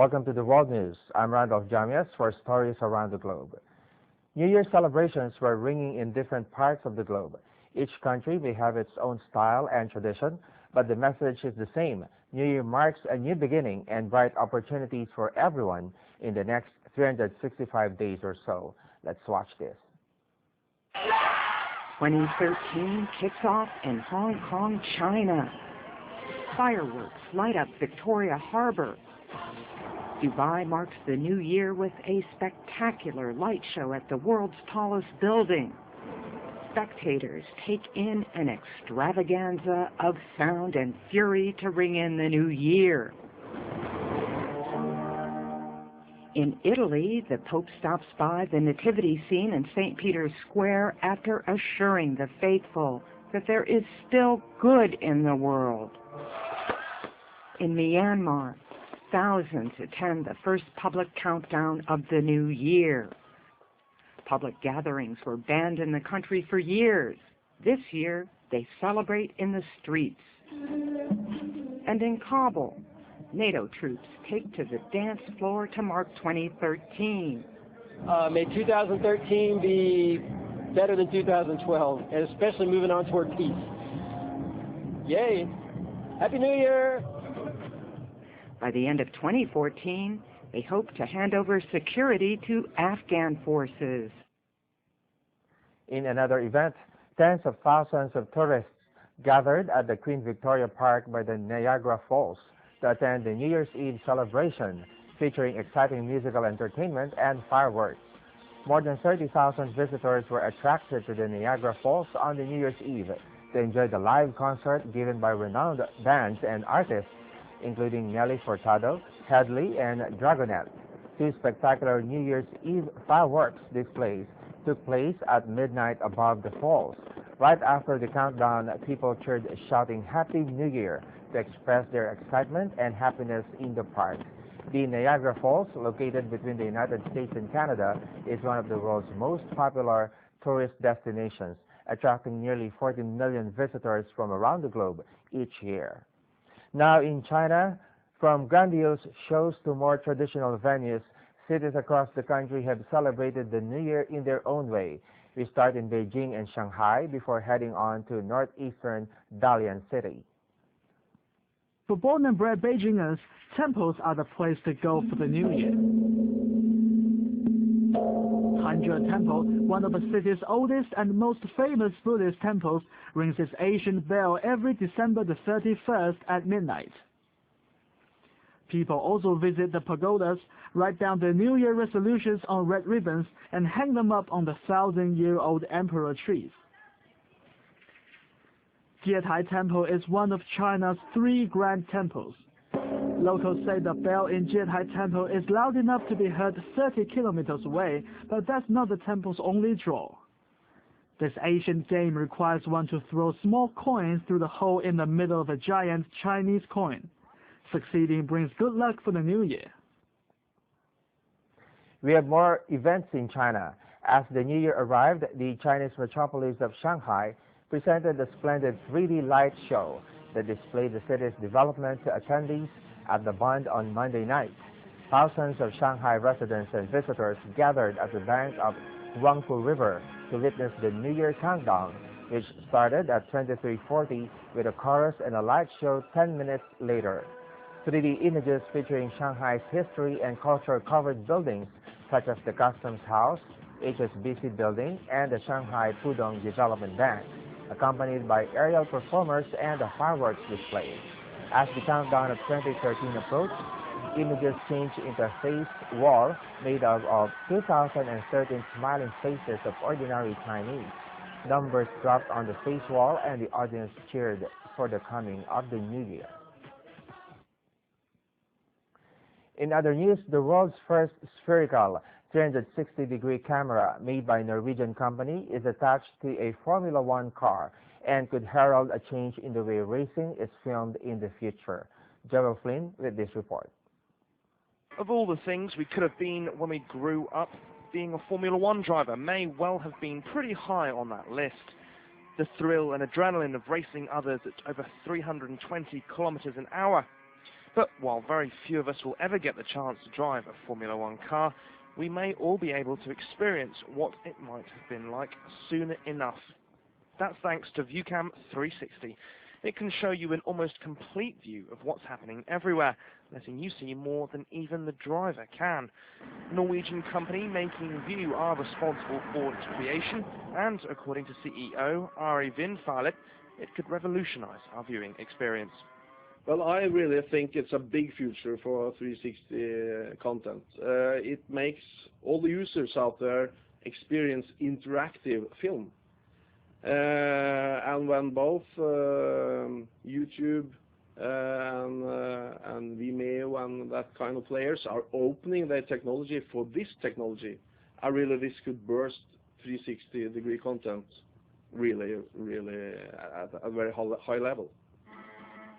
Welcome to the World News. I'm Randolf Jamias for stories around the globe. New Year celebrations were ringing in different parts of the globe. Each country may have its own style and tradition, but the message is the same. New Year marks a new beginning and bright opportunities for everyone in the next 365 days or so. Let's watch this. 2013 kicks off in Hong Kong, China. Fireworks light up Victoria Harbor. Dubai marks the new year with a spectacular light show at the world's tallest building. Spectators take in an extravaganza of sound and fury to ring in the new year. In Italy, the Pope stops by the nativity scene in St. Peter's Square after assuring the faithful that there is still good in the world. In Myanmar, thousands attend the first public countdown of the new year. Public gatherings were banned in the country for years. This year, they celebrate in the streets. And in Kabul, NATO troops take to the dance floor to mark 2013. May 2013 be better than 2012, and especially moving on toward peace. Yay! Happy New Year! By the end of 2014, they hope to hand over security to Afghan forces. In another event, tens of thousands of tourists gathered at the Queen Victoria Park by the Niagara Falls to attend the New Year's Eve celebration, featuring exciting musical entertainment and fireworks. More than 30,000 visitors were attracted to the Niagara Falls on the New Year's Eve to enjoy the live concert given by renowned bands and artists, including Nelly Furtado, Headley, and Dragonette. Two spectacular New Year's Eve fireworks displays took place at midnight above the falls. Right after the countdown, people cheered, shouting Happy New Year to express their excitement and happiness in the park. The Niagara Falls, located between the United States and Canada, is one of the world's most popular tourist destinations, attracting nearly 14 million visitors from around the globe each year. Now in China, from grandiose shows to more traditional venues, cities across the country have celebrated the New Year in their own way. We start in Beijing and Shanghai before heading on to northeastern Dalian City. For born and bred Beijingers, temples are the place to go for the New Year. Hanzhou Temple, one of the city's oldest and most famous Buddhist temples, rings its ancient bell every December the 31st at midnight. People also visit the pagodas, write down their New Year resolutions on red ribbons, and hang them up on the 1,000-year-old emperor trees. Jietai Temple is one of China's 3 grand temples. Locals say the bell in Jietai Temple is loud enough to be heard 30 kilometers away, but that's not the temple's only draw. This ancient game requires one to throw small coins through the hole in the middle of a giant Chinese coin. Succeeding brings good luck for the new year. We have more events in China. As the new year arrived, the Chinese metropolis of Shanghai presented a splendid 3D light show that displayed the city's development to attendees at the Bund on Monday night. Thousands of Shanghai residents and visitors gathered at the bank of Huangpu River to witness the New Year countdown, which started at 23:40 with a chorus and a light show 10 minutes later. 3D images featuring Shanghai's history and culture covered buildings such as the Customs House, HSBC Building, and the Shanghai Pudong Development Bank, accompanied by aerial performers and a fireworks display. As the countdown of 2013 approached, images changed into a face wall made up of 2013 smiling faces of ordinary Chinese. Numbers dropped on the face wall and the audience cheered for the coming of the new year. In other news, the world's first spherical 360-degree camera made by a Norwegian company is attached to a Formula One car and could herald a change in the way racing is filmed in the future. Joel Flynn with this report. Of all the things we could have been when we grew up, being a Formula One driver may well have been pretty high on that list. The thrill and adrenaline of racing others at over 320 kilometers an hour. But while very few of us will ever get the chance to drive a Formula One car, we may all be able to experience what it might have been like soon enough. That's thanks to ViewCam 360. It can show you an almost complete view of what's happening everywhere, letting you see more than even the driver can. The Norwegian company Making View are responsible for its creation, and according to CEO Ari Vindfalet, it could revolutionize our viewing experience. Well, I really think it's a big future for 360 content. It makes all the users out there experience interactive film. And when both YouTube and Vimeo and that kind of players are opening their technology for this technology, this could burst 360-degree content really at a very high level.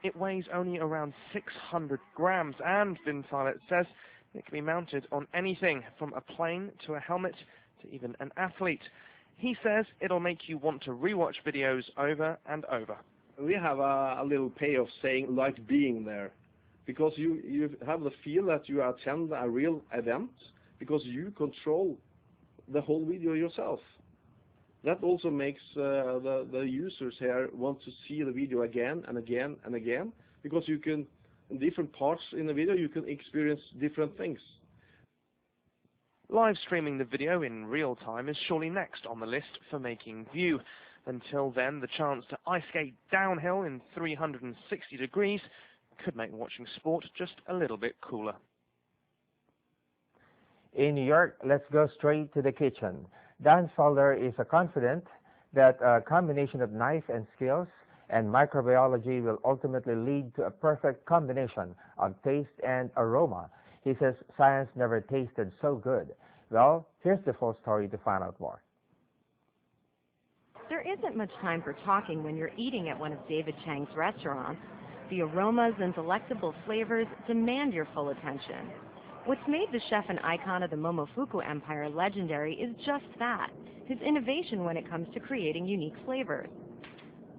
It weighs only around 600 grams, and Vindfalet says it can be mounted on anything from a plane to a helmet to even an athlete. He says it'll make you want to rewatch videos over and over. We have a little payoff saying like being there, because you have the feel that you attend a real event, because you control the whole video yourself. That also makes the users here want to see the video again and again and again, because you can, in different parts in the video, you can experience different things. Live streaming the video in real time is surely next on the list for Making View. Until then, the chance to ice skate downhill in 360 degrees could make watching sport just a little bit cooler. In New York, let's go straight to the kitchen. Dan Felder is confident that a combination of knife and skills and microbiology will ultimately lead to a perfect combination of taste and aroma. He says science never tasted so good. Well, here's the full story to find out more. There isn't much time for talking when you're eating at one of David Chang's restaurants. The aromas and delectable flavors demand your full attention. What's made the chef an icon of the Momofuku Empire legendary is just that, his innovation when it comes to creating unique flavors.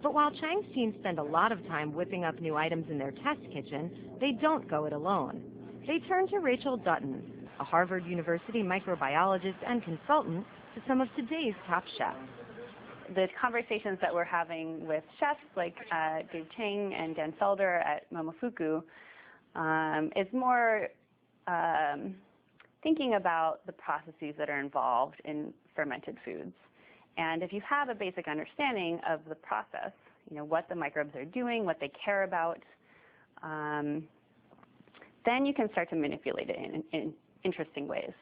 But while Chang's team spend a lot of time whipping up new items in their test kitchen, they don't go it alone. They turn to Rachel Dutton, a Harvard University microbiologist and consultant to some of today's top chefs. The conversations that we're having with chefs like Dave Chang and Dan Felder at Momofuku is more thinking about the processes that are involved in fermented foods. And if you have a basic understanding of the process, you know, what the microbes are doing, what they care about, then you can start to manipulate it in interesting ways.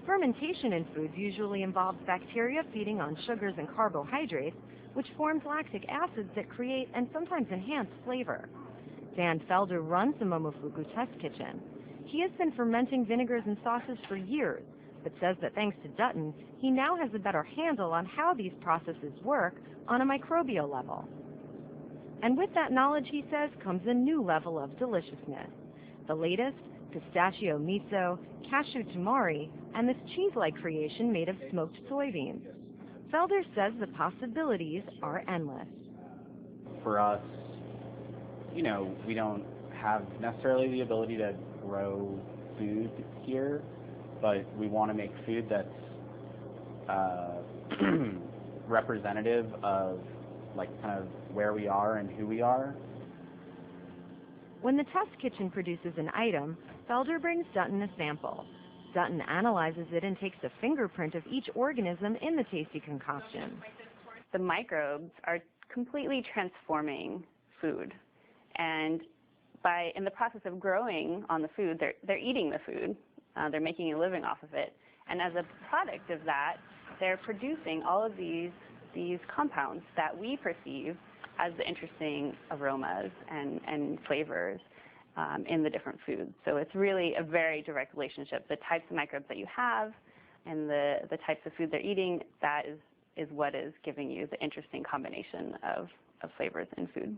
Fermentation in foods usually involves bacteria feeding on sugars and carbohydrates, which forms lactic acids that create and sometimes enhance flavor. Dan Felder runs the Momofuku test kitchen. He has been fermenting vinegars and sauces for years, but says that thanks to Dutton, he now has a better handle on how these processes work on a microbial level. And with that knowledge, he says, comes a new level of deliciousness. The latest, pistachio miso, cashew tamari, and this cheese-like creation made of smoked soybeans. Felder says the possibilities are endless. For us, you know, we don't have necessarily the ability to grow food here, but we want to make food that's representative of like kind of where we are and who we are. When the test kitchen produces an item, Felder brings Dutton a sample. Dutton analyzes it and takes a fingerprint of each organism in the tasty concoction. The microbes are completely transforming food. And in the process of growing on the food, they're eating the food. They're making a living off of it. And as a product of that, they're producing all of these compounds that we perceive as the interesting aromas and flavors in the different foods. So it's really a very direct relationship. The types of microbes that you have and the types of food they're eating, that is what is giving you the interesting combination of flavors in food.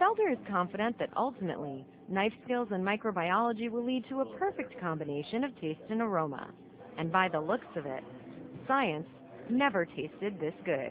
Felder is confident that ultimately, knife skills and microbiology will lead to a perfect combination of taste and aroma. And by the looks of it, science never tasted this good.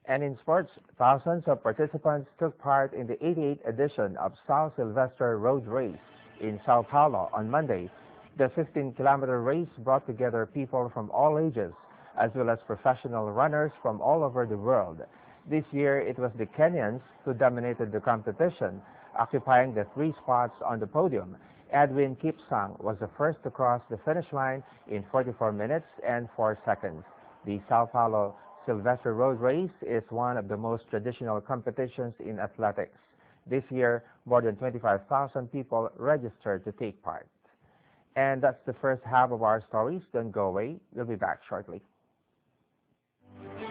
And in sports, thousands of participants took part in the 88th edition of Sao Silvestre Road Race in Sao Paulo on Monday. The 15-kilometer race brought together people from all ages, as well as professional runners from all over the world. This year, it was the Kenyans who dominated the competition, occupying the 3 spots on the podium. Edwin Kipsang was the first to cross the finish line in 44 minutes and 4 seconds. The Sao Paulo Silvestre Road Race is one of the most traditional competitions in athletics. This year, more than 25,000 people registered to take part. And that's the first half of our stories. Don't go away. We'll be back shortly.